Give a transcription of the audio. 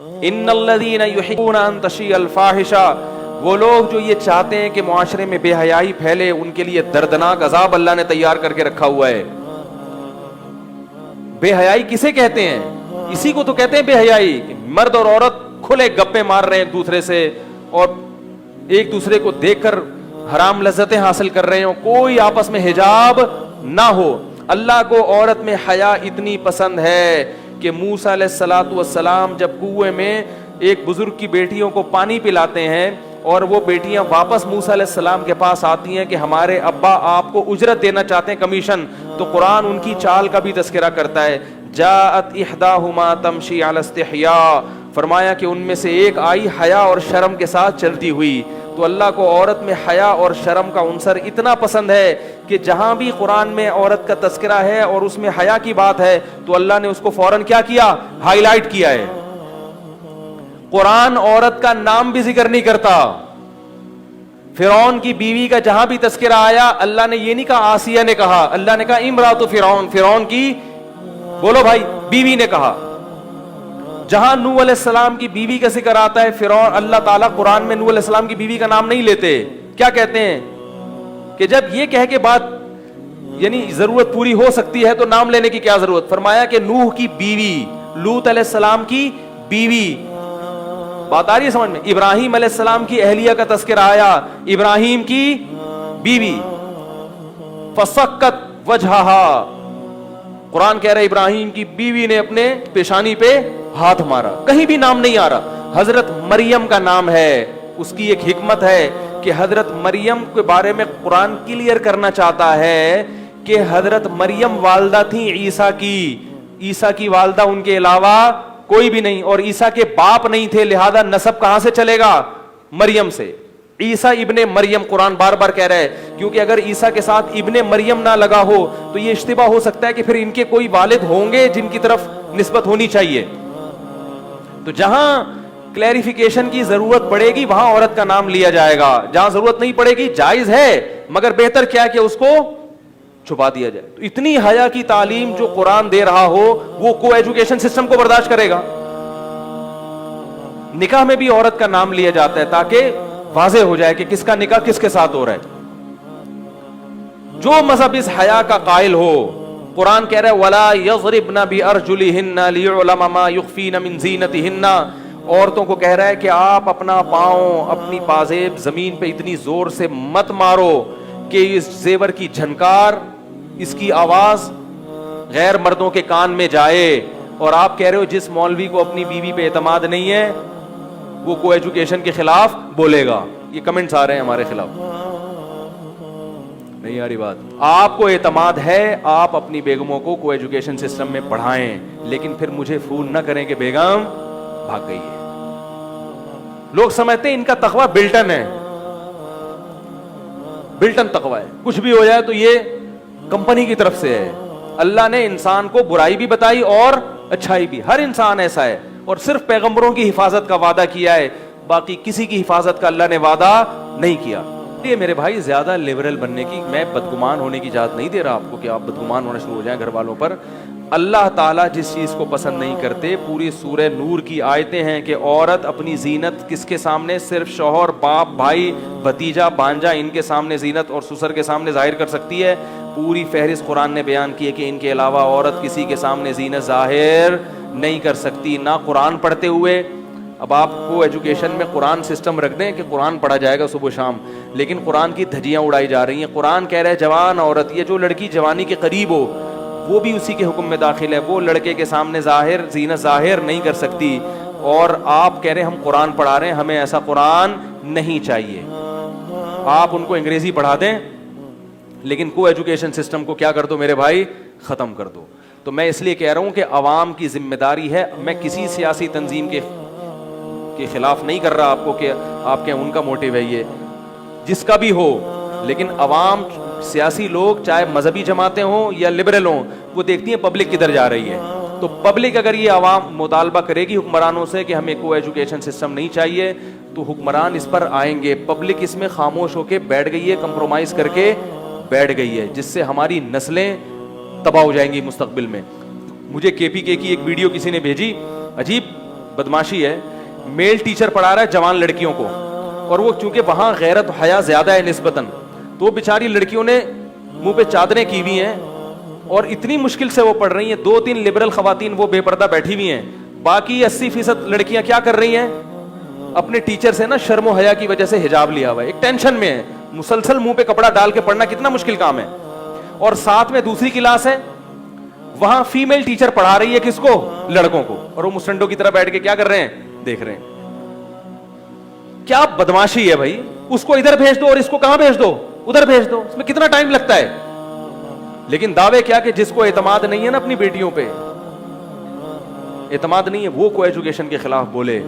ان الذین یحبون ان تشیع الفاحشہ، وہ لوگ جو یہ چاہتے ہیں کہ معاشرے میں بے حیائی پھیلے، ان کے لیے دردناک عذاب اللہ نے تیار کر کے رکھا ہوا ہے۔ بے حیائی کسے کہتے ہیں؟ اسی کو تو کہتے ہیں بے حیائی، کہ مرد اور عورت کھلے گپے مار رہے ہیں ایک دوسرے سے، اور ایک دوسرے کو دیکھ کر حرام لذتیں حاصل کر رہے ہوں، کوئی آپس میں حجاب نہ ہو۔ اللہ کو عورت میں حیا اتنی پسند ہے کہ موسیٰ علیہ الصلوۃ والسلام جب کنویں میں ایک بزرگ کی بیٹیوں کو پانی پلاتے ہیں اور وہ بیٹیاں واپس موسیٰ علیہ السلام کے پاس آتی ہیں کہ ہمارے ابا آپ کو اجرت دینا چاہتے ہیں، کمیشن، تو قرآن ان کی چال کا بھی تذکرہ کرتا ہے۔ جاءت احداہما تمشی علی استحیاء، فرمایا کہ ان میں سے ایک آئی حیا اور شرم کے ساتھ چلتی ہوئی۔ تو اللہ کو عورت میں حیا اور شرم کا عنصر اتنا پسند ہے کہ جہاں بھی قرآن میں عورت کا تذکرہ ہے اور اس میں حیا کی بات ہے تو اللہ نے اس کو فوراً کیا کیا؟ ہائی لائٹ کیا ہے۔ قرآن عورت کا نام بھی ذکر نہیں کرتا۔ فرعون کی بیوی کا جہاں بھی تذکرہ آیا اللہ نے یہ نہیں کہا آسیہ نے کہا، اللہ نے کہا امرأۃ فرعون، فرعون کی، بولو بھائی، بیوی نے کہا۔ جہاں نوح علیہ السلام کی بیوی کا ذکر آتا ہے فرعون، اللہ تعالیٰ قرآن میں نوح علیہ السلام کی بیوی کا نام نہیں لیتے۔ کیا کہتے ہیں کہ جب یہ کہہ کے بات یعنی ضرورت پوری ہو سکتی ہے تو نام لینے کی کیا ضرورت؟ فرمایا کہ نوح کی بیوی، لوط علیہ السلام کی بیوی، بات آ رہی ہے سمجھ میں؟ ابراہیم علیہ السلام کی اہلیہ کا تذکرہ آیا، ابراہیم کی بیوی۔ فسکت وجہہا، قرآن کہہ رہا ہے ابراہیم کی بیوی نے اپنے پیشانی پہ ہاتھ مارا، کہیں بھی نام نہیں آ رہا۔ حضرت مریم کا نام ہے، اس کی ایک حکمت ہے کہ حضرت مریم کے بارے میں قرآن کلیئر کرنا چاہتا ہے کہ حضرت مریم والدہ تھیں عیسیٰ کی، عیسیٰ کی والدہ ان کے علاوہ کوئی بھی نہیں، اور عیسیٰ کے باپ نہیں تھے، لہذا نسب کہاں سے چلے گا؟ مریم سے۔ عیسیٰ ابن مریم قرآن بار بار کہہ رہا ہے، کیونکہ اگر عیسیٰ کے ساتھ ابن مریم نہ لگا ہو تو یہ اشتباہ ہو سکتا ہے کہ پھر ان کے کوئی والد ہوں گے جن کی طرف نسبت ہونی چاہیے۔ تو جہاں کلیریفیکیشن کی ضرورت پڑے گی وہاں عورت کا نام لیا جائے گا، جہاں ضرورت نہیں پڑے گی جائز ہے، مگر بہتر کیا کہ اس کو چھپا دیا جائے۔ تو اتنی حیا کی تعلیم جو قرآن دے رہا ہو وہ کو ایجوکیشن سسٹم کو برداشت کرے گا؟ نکاح میں بھی عورت کا نام لیا جاتا ہے تاکہ واضح ہو جائے کہ کس کا نکاح کس کے ساتھ ہو رہا ہے۔ جو مذہب اس حیا کا قائل ہو، قرآن کہہ رہا ہے وَلَا يَضْرِبْنَ بِأَرْجُلِهِنَّ لِيُعْلَمَ مَا يُخْفِينَ مِنْ زِينَتِهِنَّ، عورتوں کو کہہ رہا ہے کہ آپ اپنا پاؤں، اپنی پازیب زمین پہ اتنی زور سے مت مارو کہ اس زیور کی جھنکار، اس کی آواز غیر مردوں کے کان میں جائے۔ اور آپ کہہ رہے ہو جس مولوی کو اپنی بیوی پہ اعتماد نہیں ہے وہ کو ایجوکیشن کے خلاف بولے گا۔ یہ کمنٹس آ رہے ہیں ہمارے خلاف، نہیں آ رہی بات؟ آپ کو اعتماد ہے، آپ اپنی بیگموں کو ایجوکیشن سسٹم میں پڑھائیں، لیکن پھر مجھے فون نہ کریں کہ بیگم بھاگ گئی ہے۔ لوگ سمجھتے ہیں ان کا تقوی بلٹن ہے، بلٹن تقوی ہے، کچھ بھی ہو جائے تو یہ کمپنی کی طرف سے ہے۔ اللہ نے انسان کو برائی بھی بتائی اور اچھائی بھی، ہر انسان ایسا ہے، اور صرف پیغمبروں کی حفاظت کا وعدہ کیا ہے، باقی کسی کی حفاظت کا اللہ نے وعدہ نہیں کیا۔ یہ میرے بھائی زیادہ لیبرل بننے کی، میں بدگمان ہونے کی اجازت نہیں دے رہا آپ کو کہ آپ بدگمان ہونا شروع ہو جائیں گھر والوں پر۔ اللہ تعالیٰ جس چیز کو پسند نہیں کرتے، پوری سورہ نور کی آیتیں ہیں کہ عورت اپنی زینت کس کے سامنے؟ صرف شوہر، باپ، بھائی، بھتیجا، بانجا، ان کے سامنے زینت، اور سسر کے سامنے ظاہر کر سکتی ہے۔ پوری فہرست قرآن نے بیان کی ہے کہ ان کے علاوہ عورت کسی کے سامنے زینت ظاہر نہیں کر سکتی، نہ قرآن پڑھتے ہوئے۔ اب آپ کو ایجوکیشن میں قرآن سسٹم رکھ دیں کہ قرآن پڑھا جائے گا صبح و شام، لیکن قرآن کی دھجیاں اڑائی جا رہی ہیں۔ قرآن کہہ رہا ہے جوان عورت، یہ جو لڑکی جوانی کے قریب ہو وہ بھی اسی کے حکم میں داخل ہے، وہ لڑکے کے سامنے ظاہر زینت ظاہر نہیں کر سکتی، اور آپ کہہ رہے ہیں ہم قرآن پڑھا رہے ہیں، ہمیں ایسا قرآن نہیں چاہیے۔ آپ ان کو انگریزی پڑھا دیں لیکن کو ایجوکیشن سسٹم کو کیا کر دو میرے بھائی؟ ختم کر دو۔ تو میں اس لیے کہہ رہا ہوں کہ عوام کی ذمہ داری ہے، میں کسی سیاسی تنظیم کے خلاف نہیں کر رہا آپ کو کہ آپ کے ان کا موٹیو ہے یہ، جس کا بھی ہو، لیکن عوام، سیاسی لوگ چاہے مذہبی جماعتیں ہوں یا لبرل ہوں، وہ دیکھتی ہیں پبلک کدھر جا رہی ہے۔ تو پبلک اگر یہ عوام مطالبہ کرے گی حکمرانوں سے کہ ہمیں کو ایجوکیشن سسٹم نہیں چاہیے تو حکمران اس پر آئیں گے۔ پبلک اس میں خاموش ہو کے بیٹھ گئی ہے، کمپرومائز کر کے بیٹھ گئی ہے، جس سے ہماری نسلیں تباہ ہو جائیں گی مستقبل میں۔ مجھے کے پی کے کی ایک ویڈیو کسی نے بھیجی، عجیب بدماشی ہے, میل ٹیچر پڑھا رہا ہے جوان لڑکیوں کو, اور وہ چونکہ وہاں غیرت و حیا زیادہ ہے نسبتاً, تو وہ بیچاری لڑکیوں نے منہ پہ چادریں کی ہوئی ہیں اور اتنی مشکل سے وہ پڑھ رہی ہیں, 2-3 لبرل خواتین وہ بے پردہ بیٹھی ہوئی ہیں, باقی 80% لڑکیاں کیا کر رہی ہیں, اپنے ٹیچر سے نا شرم و حیا کی وجہ سے حجاب لیا ہوا ہے, ایک ٹینشن میں ہے, مسلسل منہ پہ کپڑا ڈال کے پڑھنا کتنا مشکل کام ہے. اور ساتھ میں دوسری کلاس ہے, وہاں فیمیل ٹیچر پڑھا رہی ہے کس کو, لڑکوں کو, اور وہ مسٹنڈوں کی طرح بیٹھ کے کیا کر رہے ہیں, دیکھ رہے ہیں. کیا بدماشی ہے بھائی, اس کو ادھر بھیج دو اور اس کو کہاں بھیج دو, ادھر بھیج دو, اس میں کتنا ٹائم لگتا ہے. لیکن دعوے کیا کہ جس کو اعتماد نہیں ہے نا اپنی بیٹیوں پہ, اعتماد نہیں ہے, وہ کو ایجوکیشن کے خلاف بولے.